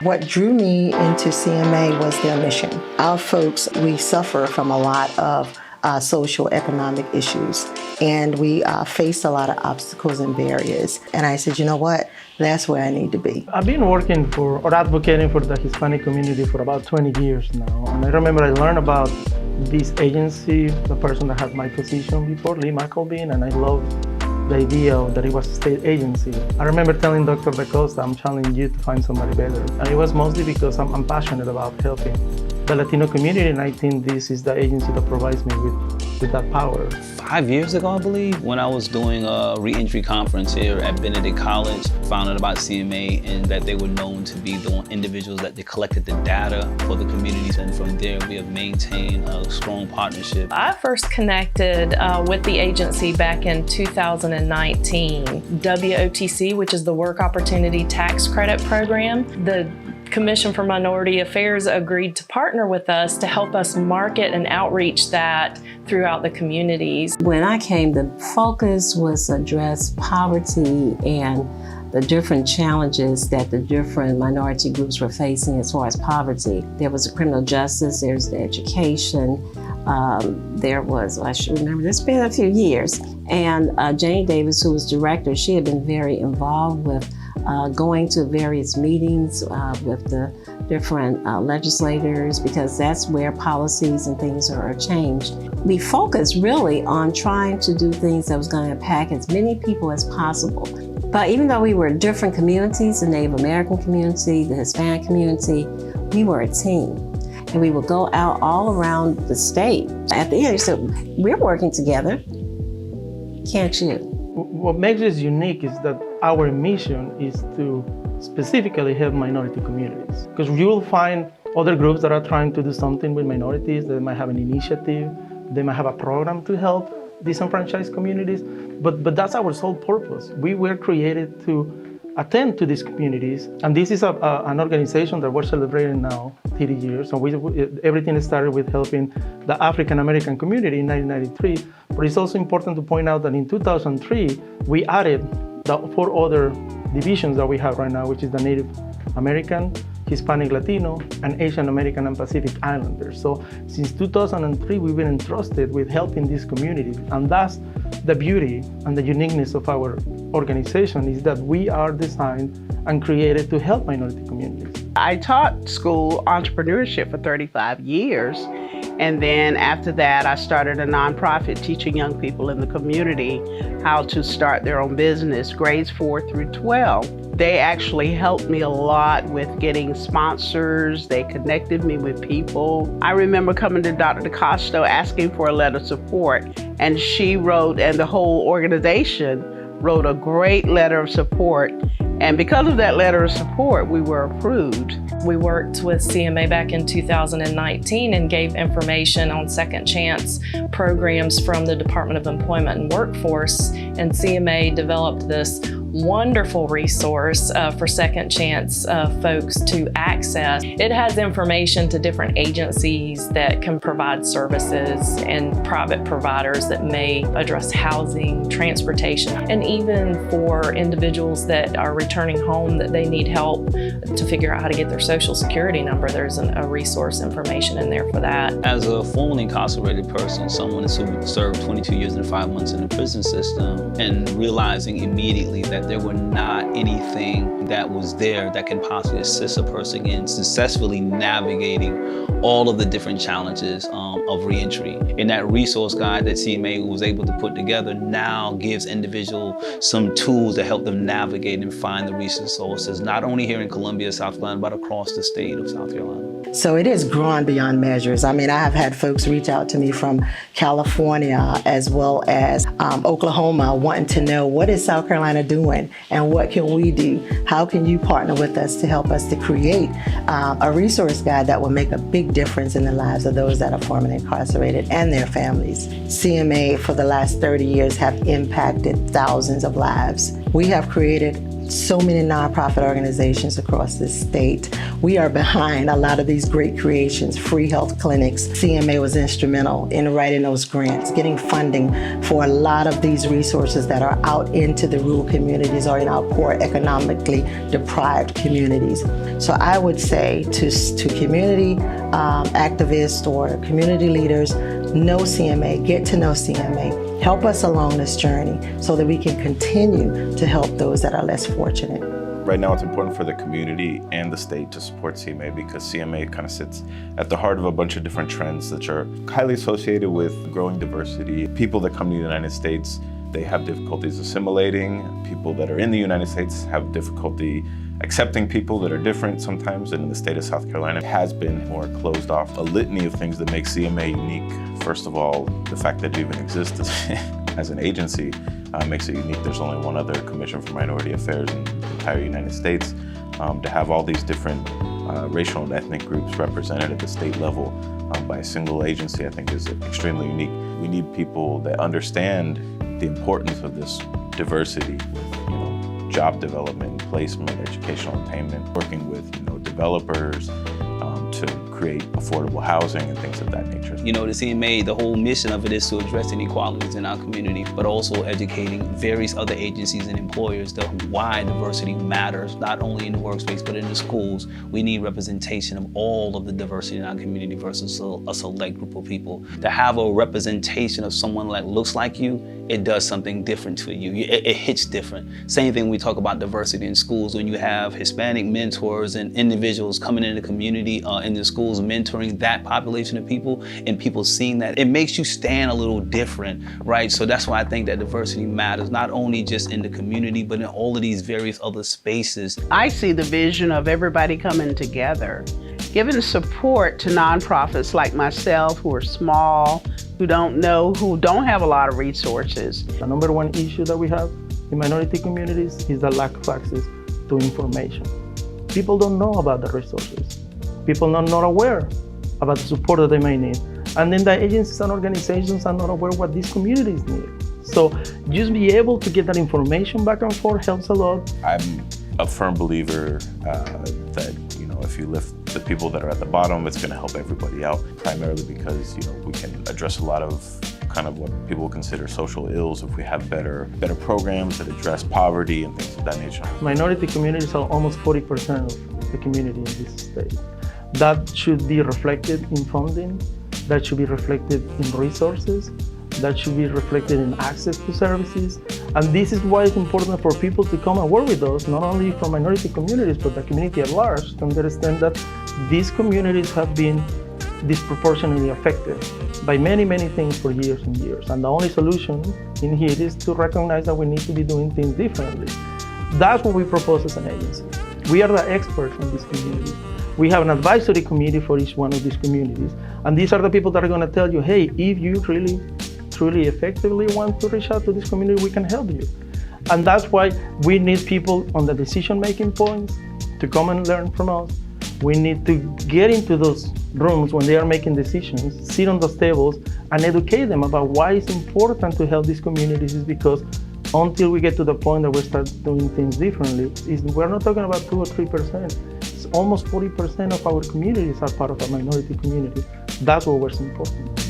What drew me into CMA was their mission. Our folks, we suffer from a lot of social economic issues, and we face a lot of obstacles and barriers. And I said, you know what? That's where I need to be. I've been working for or advocating for the Hispanic community for about 20 years now. And I remember I learned about this agency, the person that had my position before, Lee McElveen, and I loved the idea that it was a state agency. I remember telling Dr. DaCosta, I'm challenging you to find somebody better. And it was mostly because I'm passionate about helping the Latino community, and I think this is the agency that provides me with that power. 5 years ago, I believe, when I was doing a re-entry conference here at Benedict College, found out about CMA and that they were known to be the individuals that they collected the data for the communities, and from there we have maintained a strong partnership. I first connected with the agency back in 2019. WOTC, which is the Work Opportunity Tax Credit Program, the Commission for Minority Affairs agreed to partner with us to help us market and outreach that throughout the communities. When I came, the focus was address poverty and the different challenges that the different minority groups were facing as far as poverty. There was the criminal justice, there's the education, there was, I should remember, it's been a few years. And Jane Davis, who was director, she had been very involved with going to various meetings with the different legislators, because that's where policies and things are changed. We focused really on trying to do things that was going to impact as many people as possible. But even though we were different communities, the Native American community, the Hispanic community, we were a team. And we would go out all around the state. At the end, so we're working together, can't you? What makes us unique is that our mission is to specifically help minority communities. Because you will find other groups that are trying to do something with minorities. They might have an initiative, they might have a program to help disenfranchised communities, but that's our sole purpose. We were created to attend to these communities, and this is an organization that we're celebrating now 30 years. So everything started with helping the African American community in 1993, but it's also important to point out that in 2003, we added the 4 other divisions that we have right now, which is the Native American, Hispanic Latino, and Asian American and Pacific Islanders. So since 2003, we've been entrusted with helping these communities, and that's the beauty and the uniqueness of our organization, is that we are designed and created to help minority communities. I taught school entrepreneurship for 35 years. And then after that, I started a nonprofit teaching young people in the community how to start their own business, grades 4 through 12. They actually helped me a lot with getting sponsors. They connected me with people. I remember coming to Dr. DaCosta asking for a letter of support, and she wrote, and the whole organization wrote a great letter of support. And because of that letter of support, we were approved. We worked with CMA back in 2019 and gave information on second chance programs from the Department of Employment and Workforce, and CMA developed this wonderful resource for second chance folks to access. It has information to different agencies that can provide services and private providers that may address housing, transportation, and even for individuals that are returning home that they need help to figure out how to get their social security number. There's a resource information in there for that. As a formerly incarcerated person, someone who served 22 years and 5 months in the prison system, and realizing immediately that there were not anything that was there that can possibly assist a person in successfully navigating all of the different challenges of reentry. And that resource guide that CMA was able to put together now gives individuals some tools to help them navigate and find the resources, not only here in Columbia, South Carolina, but across the state of South Carolina. So it has grown beyond measures. I mean, I have had folks reach out to me from California as well as Oklahoma, wanting to know, what is South Carolina doing and what can we do? How can you partner with us to help us to create a resource guide that will make a big difference in the lives of those that are formerly incarcerated and their families? CMA for the last 30 years have impacted thousands of lives. We have created so many nonprofit organizations across this state. We are behind a lot of these great creations, free health clinics. CMA was instrumental in writing those grants, getting funding for a lot of these resources that are out into the rural communities or in our poor economically deprived communities. So I would say to community activists or community leaders, know CMA, get to know CMA, help us along this journey so that we can continue to help those that are less fortunate. Right now, it's important for the community and the state to support CMA because CMA kind of sits at the heart of a bunch of different trends that are highly associated with growing diversity. People that come to the United States, they have difficulties assimilating. People that are in the United States have difficulty accepting people that are different sometimes, and in the state of South Carolina, it has been more closed off. A litany of things that make CMA unique. First of all, the fact that it even exists as an agency makes it unique. There's only one other Commission for Minority Affairs in the entire United States. To have all these different racial and ethnic groups represented at the state level by a single agency, I think is extremely unique. We need people that understand the importance of this diversity with, job development, placement, educational attainment, working with, developers to create affordable housing and things of that nature. The CMA, the whole mission of it is to address inequalities in our community, but also educating various other agencies and employers why diversity matters, not only in the workspace, but in the schools. We need representation of all of the diversity in our community versus a select group of people. To have a representation of someone that looks like you, it does something different to you. It hits different. Same thing we talk about diversity in schools. When you have Hispanic mentors and individuals coming in the community, in the schools, mentoring that population of people, and people seeing that, it makes you stand a little different, right? So that's why I think that diversity matters, not only just in the community, but in all of these various other spaces. I see the vision of everybody coming together, giving support to nonprofits like myself who are small, who don't have a lot of resources. The number one issue that we have in minority communities is the lack of access to information. People don't know about the resources. People are not aware about the support that they may need. And then the agencies and organizations are not aware what these communities need. So just be able to get that information back and forth helps a lot. I'm a firm believer that, if you lift the people that are at the bottom, it's going to help everybody out, primarily because, we can address a lot of kind of what people consider social ills if we have better programs that address poverty and things of that nature. Minority communities are almost 40% of the community in this state. That should be reflected in funding, that should be reflected in resources, that should be reflected in access to services. And this is why it's important for people to come and work with us, not only from minority communities, but the community at large, to understand that these communities have been disproportionately affected by many, many things for years and years. And the only solution in here is to recognize that we need to be doing things differently. That's what we propose as an agency. We are the experts in these communities. We have an advisory committee for each one of these communities. And these are the people that are going to tell you, hey, if you truly effectively want to reach out to this community, we can help you. And that's why we need people on the decision-making points to come and learn from us. We need to get into those rooms when they are making decisions, sit on those tables and educate them about why it's important to help these communities, is because until we get to the point that we start doing things differently, we're not talking about 2 or 3%. It's almost 40% of our communities are part of a minority community. That's what was important.